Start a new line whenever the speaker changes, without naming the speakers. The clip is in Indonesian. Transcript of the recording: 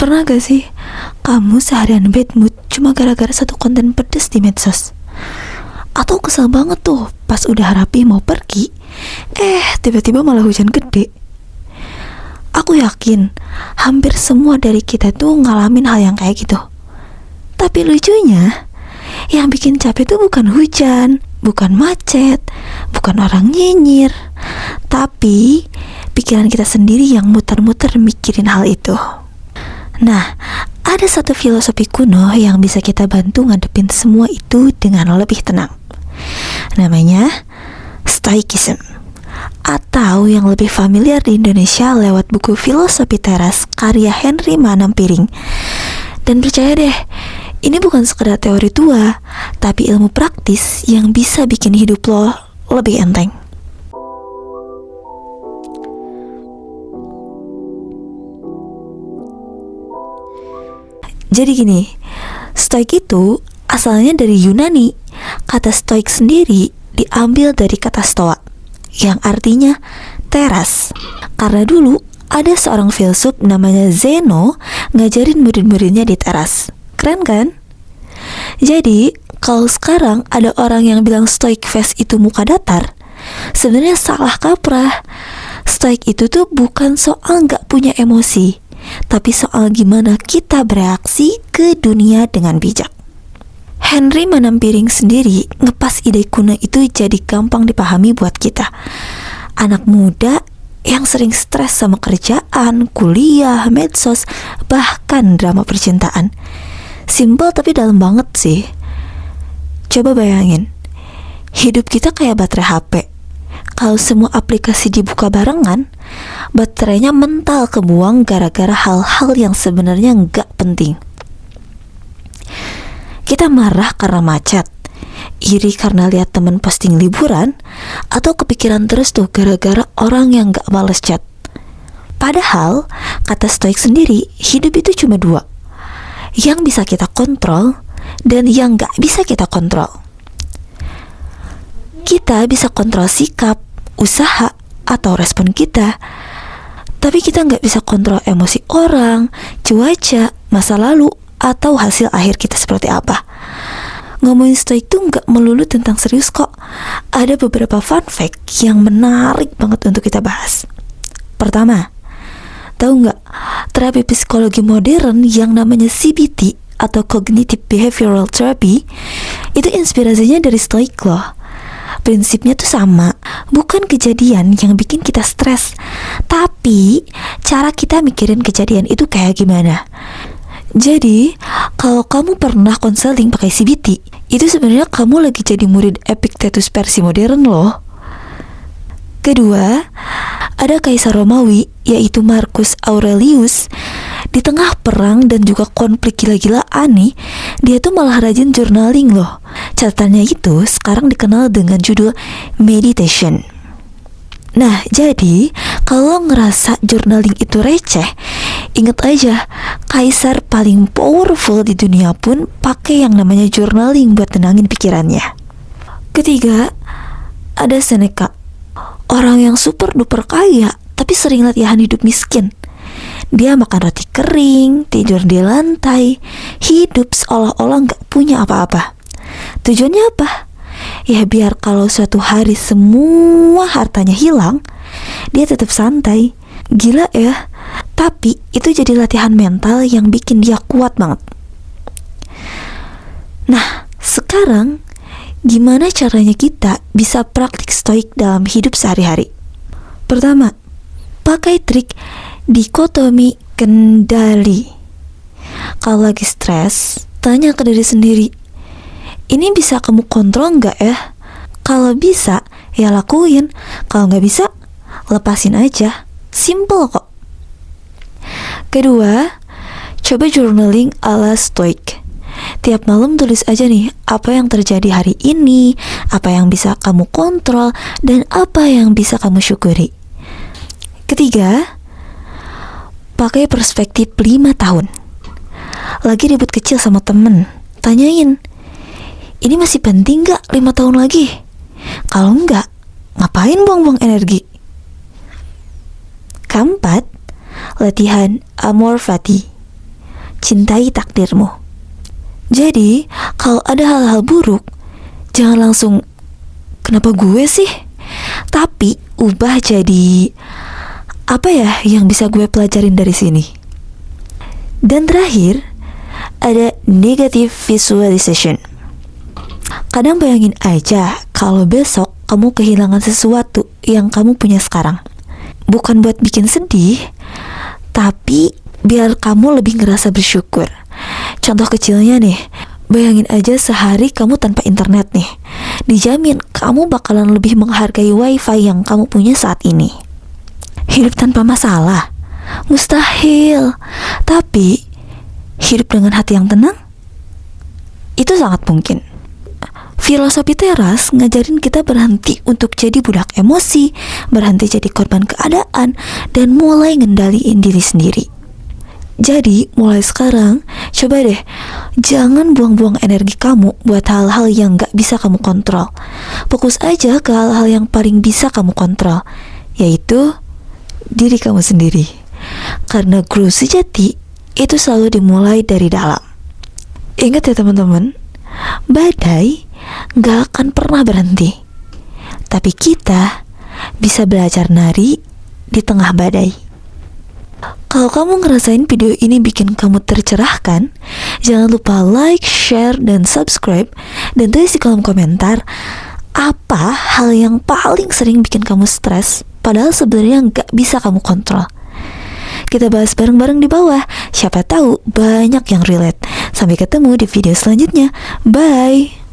Pernah gak sih kamu seharian bad mood cuma gara-gara satu konten pedes di medsos? Atau kesel banget tuh pas udah rapi mau pergi, tiba-tiba malah hujan gede. Aku yakin hampir semua dari kita tuh ngalamin hal yang kayak gitu. Tapi lucunya, yang bikin capek tuh bukan hujan, bukan macet, bukan orang nyinyir, tapi pikiran kita sendiri yang muter-muter mikirin hal itu. Nah, ada satu filosofi kuno yang bisa kita bantu ngadepin semua itu dengan lebih tenang. Namanya Stoicism, atau yang lebih familiar di Indonesia lewat buku Filosofi Teras karya Henry Manampiring. Dan percaya deh, ini bukan sekedar teori tua, tapi ilmu praktis yang bisa bikin hidup lo lebih enteng. Jadi gini, Stoik itu asalnya dari Yunani. Kata Stoik sendiri diambil dari kata stoa, yang artinya teras. Karena dulu ada seorang filsuf namanya Zeno ngajarin murid-muridnya di teras. Keren kan? Jadi, kalau sekarang ada orang yang bilang Stoik face itu muka datar, sebenarnya salah kaprah. Stoik itu tuh bukan soal nggak punya emosi, tapi soal gimana kita bereaksi ke dunia dengan bijak. Henry Manampiring sendiri ngepas ide kuno itu jadi gampang dipahami buat kita, anak muda yang sering stres sama kerjaan, kuliah, medsos, bahkan drama percintaan. Simpel tapi dalam banget sih. Coba bayangin, hidup kita kayak baterai HP. Kalau semua aplikasi dibuka barengan, baterainya mental kebuang gara-gara hal-hal yang sebenarnya nggak penting. Kita marah karena macet, iri karena lihat temen posting liburan, atau kepikiran terus tuh gara-gara orang yang nggak bales chat. Padahal, kata Stoik sendiri, hidup itu cuma dua, yang bisa kita kontrol dan yang nggak bisa kita kontrol. Kita bisa kontrol sikap, usaha, atau respon kita, tapi kita nggak bisa kontrol emosi orang, cuaca, masa lalu, atau hasil akhir kita seperti apa. Ngomongin Stoik tuh nggak melulu tentang serius kok. Ada beberapa fun fact yang menarik banget untuk kita bahas. Pertama, tahu nggak, terapi psikologi modern yang namanya CBT atau Cognitive Behavioral Therapy itu inspirasinya dari Stoik loh. Prinsipnya tuh sama, bukan kejadian yang bikin kita stres, tapi cara kita mikirin kejadian itu kayak gimana. Jadi, kalau kamu pernah konseling pakai CBT, itu sebenarnya kamu lagi jadi murid Epictetus versi modern loh. Kedua, ada kaisar Romawi yaitu Marcus Aurelius. Di tengah perang dan juga konflik gila-gilaan nih, dia tuh malah rajin journaling loh. Catatannya itu sekarang dikenal dengan judul meditation. Nah, jadi kalau ngerasa journaling itu receh, ingat aja, kaisar paling powerful di dunia pun pakai yang namanya journaling buat tenangin pikirannya. Ketiga, ada Seneca, orang yang super duper kaya tapi sering latihan hidup miskin. Dia makan roti kering, tidur di lantai, hidup seolah-olah gak punya apa-apa. Tujuannya apa? Ya biar kalau suatu hari semua hartanya hilang, dia tetap santai. Gila ya. Tapi itu jadi latihan mental yang bikin dia kuat banget. Nah, sekarang gimana caranya kita bisa praktik stoik dalam hidup sehari-hari? Pertama, pakai trik dikotomi kendali. Kalau lagi stres, tanya ke diri sendiri, ini bisa kamu kontrol nggak ya? Kalau bisa, ya lakuin. Kalau nggak bisa, lepasin aja. Simple kok. Kedua, coba journaling ala stoik. Tiap malam tulis aja nih, apa yang terjadi hari ini, apa yang bisa kamu kontrol, dan apa yang bisa kamu syukuri. Ketiga, pakai perspektif 5 tahun. Lagi ribut kecil sama temen, tanyain, ini masih penting gak 5 tahun lagi? Kalau enggak, ngapain buang-buang energi? Keempat, latihan amor fati. cintai takdirmu. Jadi, kalau ada hal-hal buruk, jangan langsung, kenapa gue sih? Tapi, ubah jadi, apa ya yang bisa gue pelajarin dari sini? Dan terakhir, ada negative visualization. Kadang bayangin aja kalau besok kamu kehilangan sesuatu yang kamu punya sekarang. Bukan buat bikin sedih, tapi biar kamu lebih ngerasa bersyukur. Contoh kecilnya nih, bayangin aja sehari kamu tanpa internet nih. Dijamin kamu bakalan lebih menghargai wifi yang kamu punya saat ini. Hidup tanpa masalah? Mustahil. Tapi, hidup dengan hati yang tenang? Itu sangat mungkin. Filosofi teras ngajarin kita berhenti untuk jadi budak emosi, berhenti jadi korban keadaan, dan mulai ngendaliin diri sendiri. Jadi, mulai sekarang, coba deh, jangan buang-buang energi kamu buat hal-hal yang gak bisa kamu kontrol. Fokus aja ke hal-hal yang paling bisa kamu kontrol, yaitu diri kamu sendiri. Karena growth sejati itu selalu dimulai dari dalam. Ingat ya teman-teman, badai gak akan pernah berhenti. Tapi kita bisa belajar nari di tengah badai. Kalau kamu ngerasain video ini bikin kamu tercerahkan, jangan lupa like, share, dan subscribe. Dan tulis di kolom komentar apa hal yang paling sering bikin kamu stres, padahal sebenarnya gak bisa kamu kontrol. Kita bahas bareng-bareng di bawah. Siapa tahu banyak yang relate. Sampai ketemu di video selanjutnya. Bye.